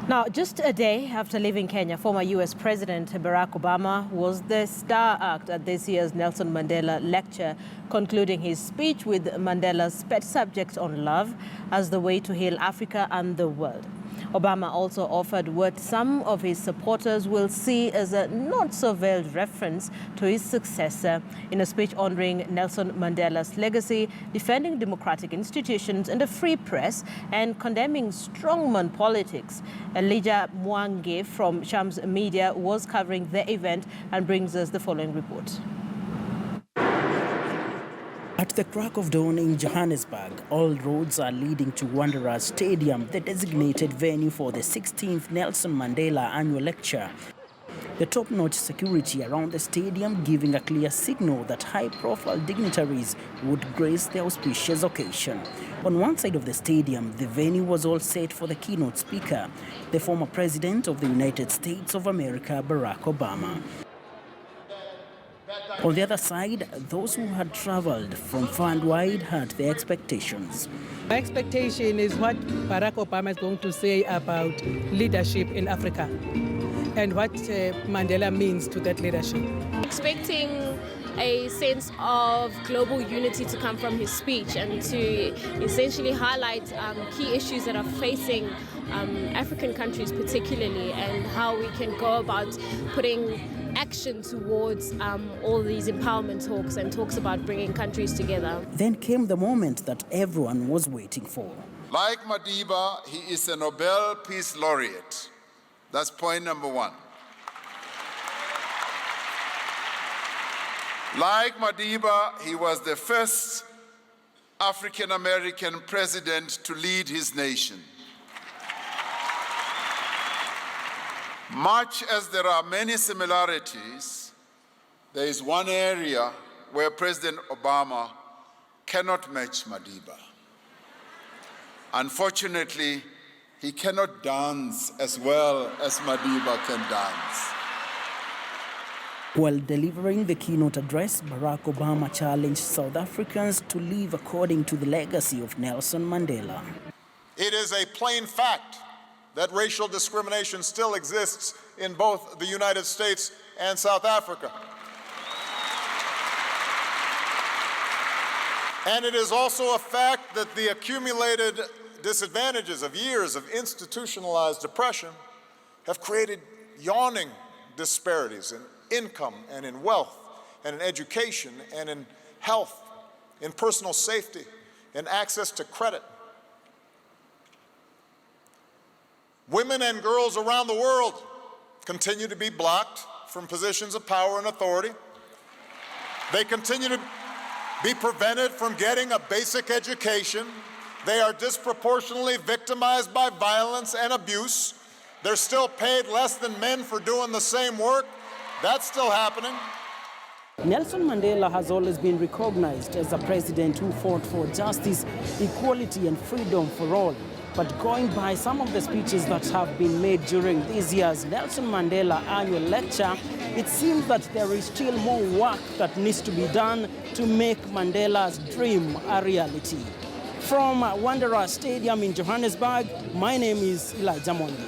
Now, just a day after leaving Kenya, former U.S. President Barack Obama was the star act at this year's Nelson Mandela lecture, concluding his speech with Mandela's pet subject on love as the way to heal Africa and the world. Obama also offered what some of his supporters will see as a not-so-veiled reference to his successor in a speech honoring Nelson Mandela's legacy, defending democratic institutions and a free press, and condemning strongman politics. Elijah Mwangi from Shams Media was covering the event and brings us the following report. At the crack of dawn in Johannesburg, all roads are leading to Wanderers Stadium, the designated venue for the 16th Nelson Mandela annual lecture. The top-notch security around the stadium giving a clear signal that high-profile dignitaries would grace the auspicious occasion. On one side of the stadium, the venue was all set for the keynote speaker, the former President of the United States of America, Barack Obama. On the other side, those who had traveled from far and wide had their expectations. My expectation is what Barack Obama is going to say about leadership in Africa and what Mandela means to that leadership. Expecting a sense of global unity to come from his speech and to essentially highlight key issues that are facing African countries particularly, and how we can go about putting action towards all these empowerment talks and talks about bringing countries together. Then came the moment that everyone was waiting for. Like Madiba, he is a Nobel Peace Laureate. That's point number one. Like Madiba, he was the first African-American president to lead his nation. Much as there are many similarities, there is one area where President Obama cannot match Madiba. Unfortunately, he cannot dance as well as Madiba can dance. While delivering the keynote address, Barack Obama challenged South Africans to live according to the legacy of Nelson Mandela. It is a plain fact that racial discrimination still exists in both the United States and South Africa. And it is also a fact that the accumulated disadvantages of years of institutionalized oppression have created yawning disparities in income and in wealth and in education and in health, in personal safety, in access to credit. Women and girls around the world continue to be blocked from positions of power and authority. They continue to be prevented from getting a basic education. They are disproportionately victimized by violence and abuse. They're still paid less than men for doing the same work. That's still happening. Nelson Mandela has always been recognized as a president who fought for justice, equality, and freedom for all. But going by some of the speeches that have been made during this year's Nelson Mandela annual lecture, it seems that there is still more work that needs to be done to make Mandela's dream a reality. From Wanderers Stadium in Johannesburg, my name is Elijah Mwangi.